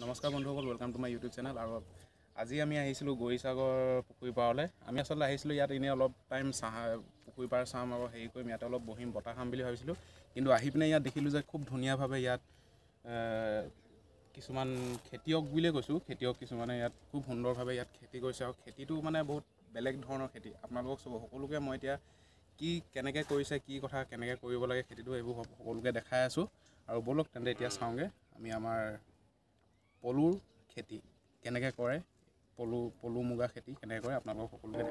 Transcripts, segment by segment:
নমস্কাৰ বন্ধুসকল, welcome to my YouTube channel. আৰু আজি আমি আহিছিলোঁ গৌৰীসাগৰ পুখুৰী পাৰলৈ। আমি আচলতে আহিছিলোঁ ইয়াত এনেই অলপ টাইম পুখুৰী পাৰ চাম আৰু হেৰি কৰিম, ইয়াতে অলপ বহিম, বতাহ খাম বুলি ভাবিছিলোঁ। কিন্তু আহি পিনে ইয়াত দেখিলোঁ যে খুব ধুনীয়াভাৱে ইয়াত কিছুমান খেতিয়ক বুলিয়ে কৈছোঁ, খেতিয়ক কিছুমানে ইয়াত খুব সুন্দৰভাৱে ইয়াত খেতি কৰিছে। আৰু খেতিটো মানে বহুত বেলেগ ধৰণৰ খেতি। আপোনালোকক সকলোকে মই এতিয়া কেনেকৈ কৰিছে, কি কথা, কেনেকৈ কৰিব লাগে খেতিটো, এইবোৰ সকলোকে দেখাই আছোঁ। আৰু ব'লক তেন্তে এতিয়া চাওঁগৈ আমি আমাৰ পলুৰ খেতি কেনেকৈ কৰে, পলু মুগা খেতি কেনেকৈ কৰে আপোনালোকক সকলোকে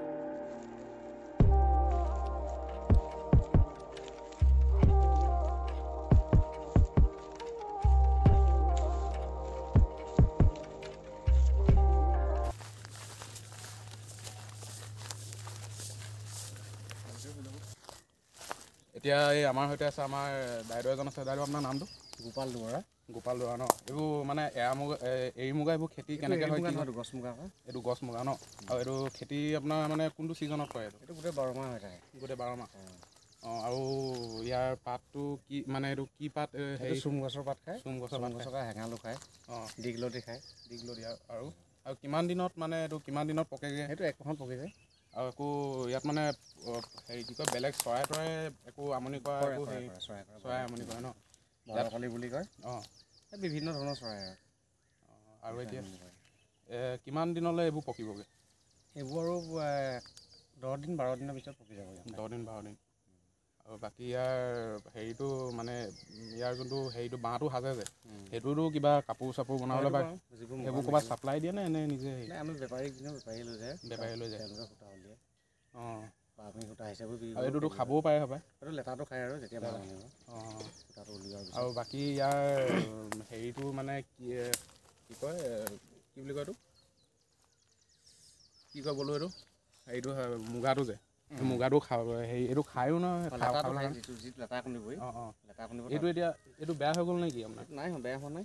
এতিয়া এই আমাৰ সৈতে আছে আমাৰ বাইদেউ এজন আছে। বাইদেউ আপোনাৰ নামটো? গোপাল দুৱৰা। গোপাল দুৱৰা ন? এইবোৰ মানে এৰী মুগা এইবোৰ খেতি কেনেকৈ হয়? গছ মুগা হয়। এইটো গছ মুগা ন? আৰু এইটো খেতি আপোনাৰ মানে কোনটো ছিজনত কৰে? এইটো গোটেই 12 মাহ হৈ থাকে। গোটেই 12 মাহ। আৰু ইয়াৰ পাতটো কি, মানে এইটো কি পাত? হেৰি চুম গছৰ পাত খায়। চুম গছৰ পাত খায়, হেঙালু খায়, দীঘলতি খায়। দীঘলতি। আৰু কিমান দিনত মানে এইটো কিমান দিনত পকেগৈ? সেইটো 1 মাহত পকি যায়। আৰু একো ইয়াত মানে হেৰি কি কয়, বেলেগ চৰাই তৰাই একো আমনি কৰা একো হেৰি চৰাই আমনি কৰে ন? বৰকলি বুলি কয়। বিভিন্ন ধৰণৰ চৰাই আৰু এতিয়া কিমান দিনলৈ এইবোৰ পকিবগৈ? এইবোৰ আৰু 10 দিন 12 দিনৰ পিছত পকি যাব। 10 দিন 12 দিন। আৰু বাকী ইয়াৰ হেৰিটো মানে ইয়াৰ যোনটো হেৰিটো বাঁহটো সাজে যে, সেইটোতো কিবা কাপোৰ চাপোৰ বনাবলৈ পায়, সেইবোৰ ক'ৰবাত চাপ্লাই দিয়ে নে নিজে? আমি বেপাৰী লৈ যায়। বেপাৰী লৈ যায়। তেওঁলোকে সূতা উলিয়াই। আমি সূতা হিচাপে আৰু এইটোতো খাবও পাৰে হ'বায়? এইটো লেটাটো খায় আৰু যেতিয়া ভাল আনিব সূতাটো উলিওৱাৰ পিছত। আৰু বাকী ইয়াৰ হেৰিটো মানে কি কয়, কি বুলি কয় এইটো, কি কয় বোলো এইটো হেৰিটো মুগাটো যে, মুগাটো হেৰি এইটো খায়ো নহয়? এইটো এতিয়া এইটো বেয়া হৈ গ'ল নেকি আপোনাৰ? নাই, বেয়া হোৱা নাই।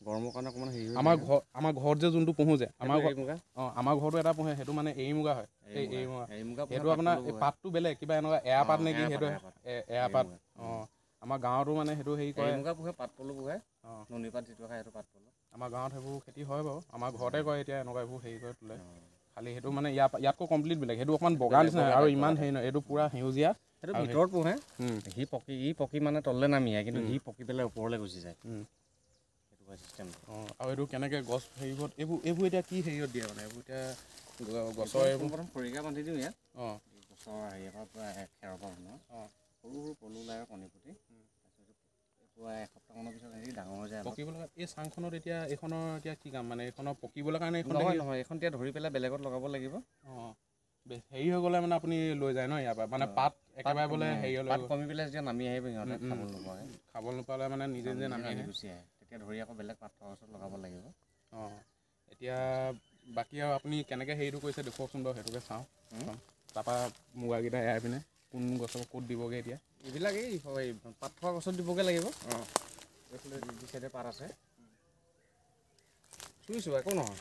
গৰমৰ কাৰণে অকণমান হেৰি আমাৰ ঘৰত যে যোনটো পোহোঁ যে, আমাৰ ঘৰতো এটা পোহে, সেইটো মানে এৰী মুগা হয়। এৰী মুগা সেইটো আপোনাৰ পাতটো বেলেগ, কিবা এনেকুৱা এৰা পাত নেকি? সেইটো এৰা পাত। আমাৰ গাঁৱতো মানে সেইটো হেৰি কৰে। মুগা পোহে, পাত পলু পোহে। নুনী পাত যিটো খায় সেইটো পাত পলু। আমাৰ গাঁৱত সেইবোৰ খেতি হয় বাৰু, আমাৰ ঘৰতে কৰে এতিয়া এনেকুৱা এইবোৰ হেৰি কৰি তোলে। খালি সেইটো মানে ইয়াতকৈ কমপ্লিট বেলেগ। সেইটো অকণমান বগা নিচিনা আৰু ইমান হেৰি নহয়, এইটো পূৰা সেউজীয়া। সেইটো ভিতৰত পোহে। ই পকি মানে তললৈ নামি আহে, কিন্তু সি পকি পেলাই ওপৰলৈ গুচি যায়। সেইটো চিষ্টেম। আৰু এইটো কেনেকৈ গছ হেৰিবোৰত এইবোৰ এতিয়া কি হেৰিয়ত দিয়ে মানে? এইবোৰ এতিয়া গছৰ এইবোৰ প্ৰথম খৰিকা বান্ধি দিওঁ ইয়াত। গছৰ হেৰিয়াৰ পৰা খেৰৰ পৰা বনোৱা সৰু সৰু পলু ওলাই কণী ফুটি। তাৰপিছত এসপ্তাহমানৰ পিছত হেৰি ডাঙৰ হৈ যায়। পকিবলৈ এই চাংখনত এতিয়া এইখনৰ এতিয়া কি কাম মানে? এইখনৰ পকিবলৈ কাৰণে এইখন নহয়, এইখন এতিয়া ধৰি পেলাই বেলেগত লগাব লাগিব। হেৰি হৈ গ'লে মানে আপুনি লৈ যায় ন ইয়াৰ পৰা? মানে পাত একেবাৰে বোলে হেৰি হ'লে পাত কমি পেলাই যেতিয়া নামি আহিব সিহঁতে খাবলৈ নোপালে মানে নিজে নামি আহি গুচি আহে, তেতিয়া ধৰি আকৌ বেলেগ পাত থকা গছত লগাব লাগিব। এতিয়া বাকী আৰু আপুনি কেনেকৈ হেৰিটো কৰিছে দেখুৱাওকচোন বাৰু, সেইটোকে চাওঁ। তাৰপৰা মুগাকেইটা এৰাই পিনে কোন গছৰ ক'ত দিবগৈ এতিয়া? এইবিলাক এই পাত থকা গছত দিবগৈ লাগিব। এইফালে যি চাইডে পাত আছে চুইছোঁ, একো নহয়।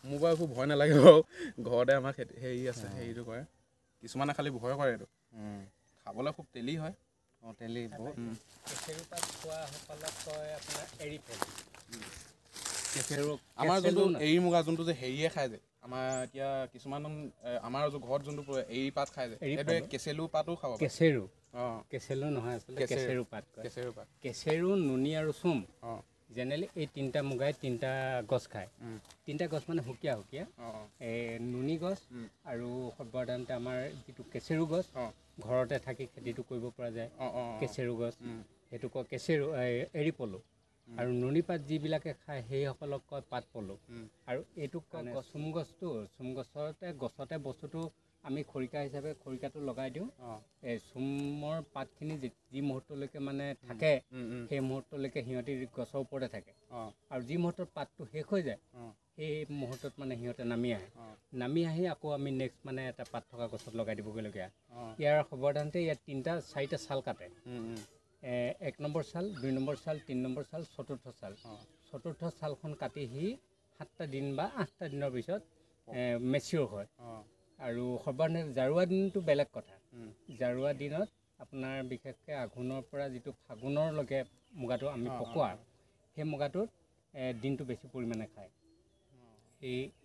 মোৰ বাৰু একো ভয় নালাগে বাৰু, ঘৰতে আমাৰ হেৰি আছে, হেৰিটো কৰে। কিছুমানে খালি ভয় কৰে এইটো। খাবলৈ খুব তেলি হয়। তেলি বহুত। কেচেৰু পাত খোৱাসকলক কয় আপোনাৰ এৰী পলু। আমাৰ যোনটো এৰী মুগা যোনটো যে হেৰিয়ে খায় যে, আমাৰ এতিয়া কিছুমান আমাৰ ঘৰত যোনটো এৰী পাত খায় যে, সেইটোৱে কেচেলু পাতো খাব পাৰে। কেচেলু নহয়, আচলতে কেচেৰু পাত কয়। কেচেৰু পাত, কেচেৰু, নুনী আৰু চুম। জেনেৰেলি এই 3টা মুগাই 3টা গছ খায়। 3টা গছ মানে সুকীয়া সুকীয়া। নুনী গছ আৰু সৰ্বসাধাৰণতে আমাৰ যিটো কেচেৰু গছ, ঘৰতে থাকি খেতিটো কৰিব পৰা যায়। কেচেৰু গছ, সেইটো কয় কেচেৰু এৰী পলু। আৰু নুনী পাত যিবিলাকে খায় সেইসকলক কয় পাত পলু। আৰু এইটো চুম গছটো, চুম গছতে বস্তুটো আমি খৰিকা হিচাপে খৰিকাটো লগাই দিওঁ। এই চুমৰ পাতখিনি যি মুহূৰ্তলৈকে মানে থাকে, সেই মুহূৰ্তলৈকে সিহঁতি গছৰ ওপৰতে থাকে। আৰু যি মুহূৰ্তত পাতটো শেষ হৈ যায়, সেই মুহূৰ্তত মানে সিহঁতে নামি আহে। নামি আহি আকৌ আমি নেক্সট মানে এটা পাত থকা গছত লগাই দিবগৈলগীয়া। ইয়াৰ সৰ্বসাধাৰণতে ইয়াত 4টা ছাল কাটে। 1 নম্বৰ ছাল, 2 নম্বৰ ছাল, 3 নম্বৰ ছাল, 4ৰ্থ ছাল। 4ৰ্থ ছালখন কাটি সি 7টা দিন বা 8টা দিনৰ পিছত মেচিয়ৰ হয়। আৰু সৰ্বসাধাৰণতে জাৰুৱা দিনটো বেলেগ কথা। জাৰুৱা দিনত আপোনাৰ বিশেষকৈ আঘোণৰ পৰা যিটো ফাগুনৰলৈকে মুগাটো আমি পকোৱা, সেই মুগাটোত দিনটো বেছি পৰিমাণে খায়।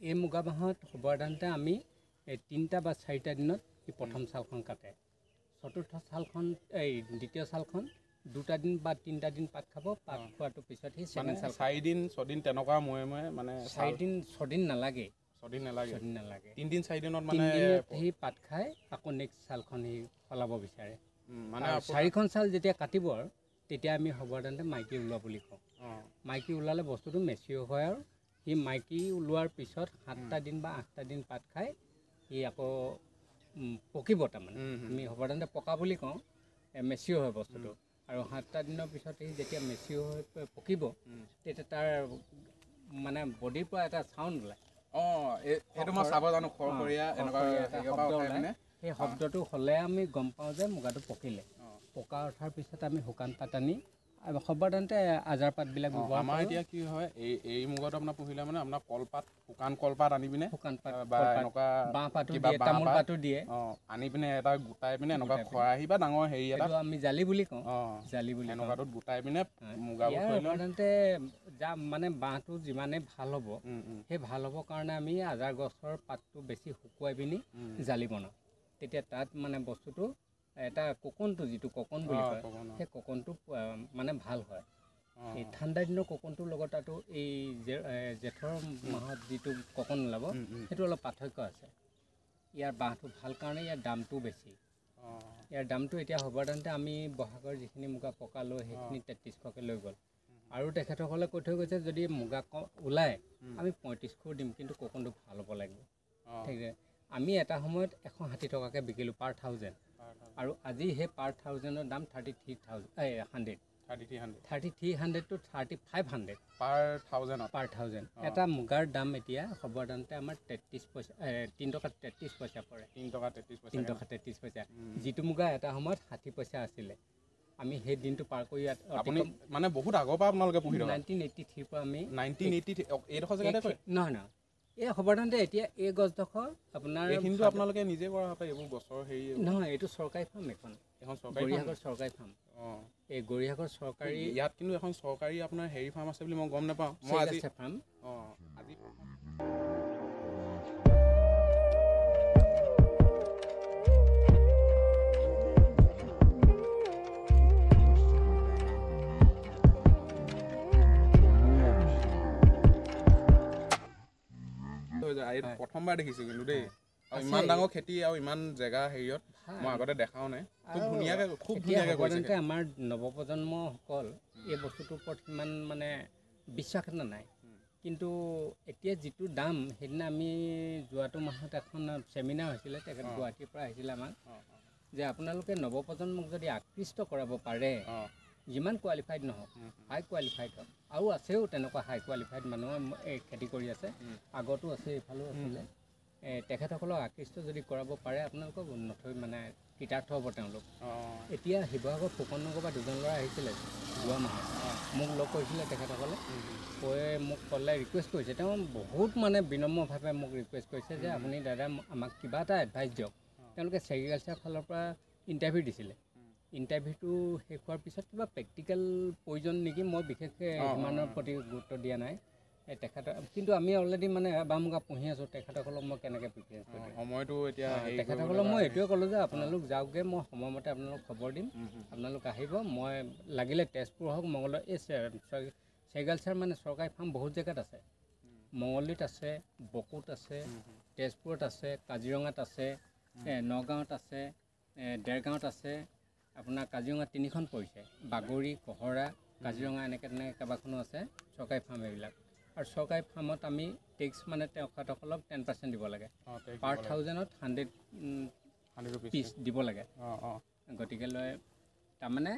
এই মুগা বাঁহত সৰ্বসাধাৰণতে আমি 3টা বা 4টা দিনত এই প্ৰথম ছালখন কাটে। চতুৰ্থ ছালখন দ্বিতীয় ছালখন 2টা দিন বা 3টা দিন পাত খাব। পাত খোৱাটোৰ পিছত সেই ছেকেণ্ড ছাল 4 দিন 6 দিন তেনেকুৱা মূৰে মানে 4 দিন 6 দিন নালাগে। 6 দিন নালাগে 3 দিন 4 দিনত মানে সেই পাত খাই আকৌ নেক্সট ছালখন সি সলাব বিচাৰে। মানে 4খন ছাল যেতিয়া কাটিব আৰু তেতিয়া আমি সৰ্বসাধাৰণতে মাইকী ওলোৱা বুলি কওঁ। মাইকী ওলালে বস্তুটো মেচিয়ৰ হয় আৰু সি মাইকী ওলোৱাৰ পিছত 7টা দিন বা 8টা দিন পাত খাই সি আকৌ পকিব। তাৰমানে আমি সৰ্বসাধাৰণতে পকা বুলি কওঁ, মেচিয়ৰ হয় বস্তুটো। আৰু 7টা দিনৰ পিছত সি যেতিয়া মেচিয়ৰ হৈ পকিব তেতিয়া তাৰ মানে বডিৰ পৰা এটা চাউণ্ড ওলায়। সেইটো মই চাব জানো, খৰখৰীয়া এনেকুৱা শব্দ ওলায়। সেই শব্দটো হ'লে আমি গম পাওঁ যে মুগাটো পকিলে। পকা উঠাৰ পিছত আমি শুকান পাত আনি সৰ্বসাধাৰণতে আজাৰ পাতবিলাক ব্যৱহাৰ আমাৰ এতিয়া কি হয় এই মুগাটো আপোনাৰ পুহিলে মানে আপোনাৰ কলপাত, শুকান কলপাত আনি পিনে শুকান পাত বা এনেকুৱা বাঁহ পাতো দিয়ে, তামোল পাতো দিয়ে। আনি পিনে এটা গোটাই পিনে এনেকুৱা খৰাহি বা ডাঙৰ হেৰি এটা আমি জালি বুলি কওঁ। জালি বুলি এনেকুৱাটোত গোটাই পিনে মুগাবোৰ থৈ লওঁ। সাধাৰণতে মানে বাঁহটো যিমানেই ভাল হ'ব সেই ভাল হ'বৰ কাৰণে আমি আজাৰ গছৰ পাতটো বেছি শুকুৱাই পিনি জালি বনাওঁ। তেতিয়া তাত মানে বস্তুটো এটা ককনটো যিটো ককন বুলি কয় সেই ককনটো মানে ভাল হয়। এই ঠাণ্ডা দিনৰ ককনটোৰ লগত তাতো এই জেঠৰ মাহত যিটো ককন ওলাব সেইটো অলপ পাৰ্থক্য আছে। ইয়াৰ বাঁহটো ভাল কাৰণে ইয়াৰ দামটো বেছি। ইয়াৰ দামটো এতিয়া সৰ্বসাধাৰণতে আমি বহাগৰ যিখিনি মুগা পকালোঁ সেইখিনি 3300কৈ লৈ গ'ল। আৰু তেখেতসকলে কৈ থৈ গৈছে যদি মুগা ওলায় আমি 3500 দিম, কিন্তু ককনটো ভাল হ'ব লাগিব। ঠিক আছে, আমি এটা সময়ত 160 টকাকৈ বিকিলোঁ পাৰ 1000। আৰু আজি সেই পাৰ 1000ৰ দাম 3300 to 3500 পাৰ 1000। এটা মুগাৰ দাম এতিয়া সৰ্বসাধাৰণতে আমাৰ 3 টকা 33 পইচা পৰে। 3 টকা 33 পইচা। যিটো মুগা এটা সময়ত 60 পইচা আছিলে। আমি সেই দিনটো পাৰ কৰি ইয়াত আপুনি মানে বহুত আগৰ পৰা আপোনালোকে পুহি থকা 1983 পৰা আমি 1980 এইডোখৰ জেগাতে কয় নহয় এই সৰ্বসাধাৰণতে এতিয়া এই গছডোখৰ আপোনাৰ এইখিনিতো আপোনালোকে নিজে কৰা হয় এইবোৰ গছৰ হেৰি নহয়, এইটো চৰকাৰী ফাৰ্ম। এখন গৰিয়াগৰ চৰকাৰী ফাৰ্ম। এই গৰিয়াগৰ চৰকাৰী ইয়াত কিন্তু এখন চৰকাৰী আপোনাৰ হেৰি ফাৰ্ম আছে বুলি মই গম নাপাওঁ। মই আজি ফাৰ্ম আজি প্ৰথমবাৰ দেখিছোঁ কিন্তু দেই। আৰু ইমান ডাঙৰ খেতি আৰু ইমান জেগা হেৰিয়ত মই আগতে দেখাও নাই। খুব ধুনীয়াকৈ কৰিছে। আমাৰ নৱপ্ৰজন্মসকল এই বস্তুটোৰ ওপৰত সিমান মানে বিশ্বাস এটা নাই। কিন্তু এতিয়া যিটো দাম, সেইদিনা আমি যোৱাটো মাহত এখন চেমিনাৰ হৈছিলে, তেখেত গুৱাহাটীৰ পৰা আহিছিলে আমাক, যে আপোনালোকে নৱপ্ৰজন্মক যদি আকৃষ্ট কৰাব পাৰে, যিমান কোৱালিফাইড নহওক, হাই কোৱালিফাইড হওক, আৰু আছেও তেনেকুৱা হাই কোৱালিফাইড মানুহ এই খেতি কৰি আছে, আগতো আছে, এইফালেও আছিলে। তেখেতসকলক আকৃষ্ট যদি কৰাব পাৰে আপোনালোকক নথৈ মানে কৃতাৰ্থ হ'ব তেওঁলোক। এতিয়া শিৱসাগৰ ফুকননগৰ পৰা 2জন ল'ৰা আহিছিলে যোৱা মাহত, মোক লগ কৰিছিলে তেখেতসকলে। কৈ মোক ক'লে, ৰিকুৱেষ্ট কৰিছে, তেওঁ বহুত মানে বিনম্ৰভাৱে মোক ৰিকুৱেষ্ট কৰিছে যে আপুনি দাদা আমাক কিবা এটা এডভাইচ দিয়ক। তেওঁলোকে ছেগ্ৰিকালচাৰ ফালৰ পৰা ইণ্টাৰভিউ দিছিলে। ইণ্টাৰভিউটো শেষ হোৱাৰ পিছত কিবা প্ৰেক্টিকেল প্ৰয়োজন নেকি, মই বিশেষকৈ সিমানৰ প্ৰতি গুৰুত্ব দিয়া নাই। কিন্তু আমি অলৰেডি মানে এবাৰ মুগা পুহি আছোঁ, তেখেতসকলক মই কেনেকৈ প্ৰিফাৰেঞ্চ কৰিম সময়টো এতিয়া তেখেতসকলক মই এইটোৱে ক'লোঁ যে আপোনালোক যাওকগৈ, মই সময়মতে আপোনালোক খবৰ দিম, আপোনালোক আহিব। মই লাগিলে তেজপুৰ হওক, মঙলদৈ, এই ছেগ্ৰিকালচাৰ মানে চৰকাৰী ফাৰ্ম বহুত জেগাত আছে। মঙলদৈত আছে, বকোত আছে, তেজপুৰত আছে, কাজিৰঙাত আছে, নগাঁৱত আছে, দেৰগাঁৱত আছে। আপোনাৰ কাজিৰঙা 3খন পৰিছে, বাগৰি, কহৰা, কাজিৰঙা এনেকৈ কেইবাখনো আছে চৰকাৰী ফাৰ্ম এইবিলাক। আৰু চৰকাৰী ফাৰ্মত আমি টেক্স মানে তেখেতসকলক 10% দিব লাগে। পাৰ 1000ত 100 পিচ দিব লাগে। গতিকে লৈ তাৰমানে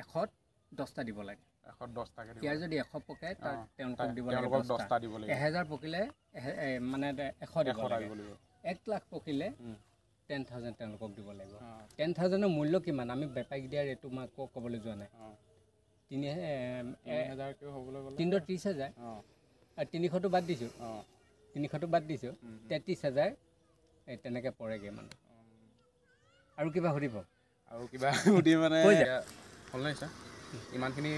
100ত 10টা দিব লাগে। ইয়াৰ যদি 100 পকে তাত তেওঁলোকক দিব লাগে 10টা। 1000 পকিলে মানে 100 দিব লাগে। 1 লাখ পকিলে 10,000 তেওঁলোকক দিব লাগিব। 10,000ৰ মূল্য কিমান আমি বেপাৰীক দিয়াৰ এইটো মই আকৌ ক'বলৈ যোৱা নাই। 30,000 আৰু 300টো বাদ দিছোঁ, 33,000 তেনেকৈ পৰেগৈ মানে। আৰু কিবা সুধিব? আৰু কিবা সুধি মানে হ'ল নাই ছাৰ? ইমানখিনি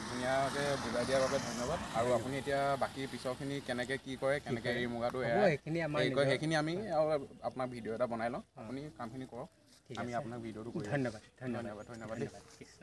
ধুনীয়াকৈ বুজাই দিয়াৰ বাবে ধন্যবাদ। আৰু আপুনি এতিয়া বাকী পিছৰখিনি কেনেকৈ কি কৰে, কেনেকৈ এৰী মুগাটো সেইখিনি আমি আৰু আপোনাক ভিডিঅ' এটা বনাই লওঁ। আপুনি কামখিনি কৰক, আমি আপোনাক ভিডিঅ'টো কৰি ধন্যবাদ দেই। কৃষ্ণ।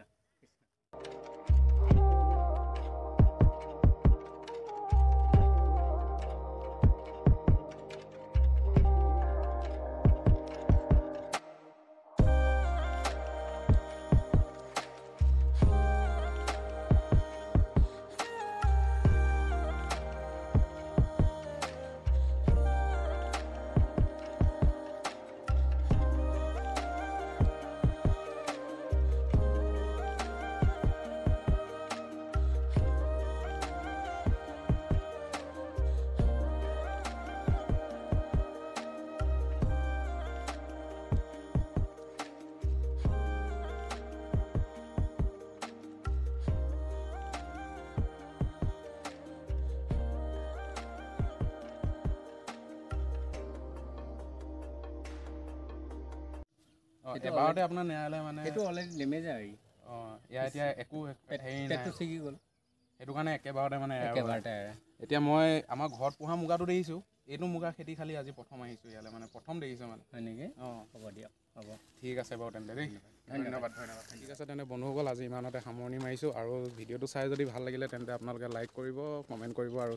এবাৰতে আপোনাৰ ন্যায়ালয় মানে সেইটো অলৰেডি ডেমেজ আৰু ইয়াৰ এতিয়া একো হেৰি নাই, পেটটো ছিগি গ'ল সেইটো কাৰণে একেবাৰতে মানে একেবাৰতে। এতিয়া মই আমাৰ ঘৰত পোহা মুগাটো দেখিছোঁ, এইটো মুগা খেতি খালি আজি প্ৰথম আহিছোঁ ইয়ালৈ, মানে প্ৰথম দেখিছোঁ মানে। হয় নেকি? হ'ব দিয়ক, হ'ব। ঠিক আছে বাৰু তেন্তে দেই, ধন্যবাদ। ঠিক আছে তেন্তে বন্ধুসকল, আজি ইমানতে সামৰণি মাৰিছোঁ। আৰু ভিডিঅ'টো চাই যদি ভাল লাগিলে তেন্তে আপোনালোকে লাইক কৰিব, কমেণ্ট কৰিব আৰু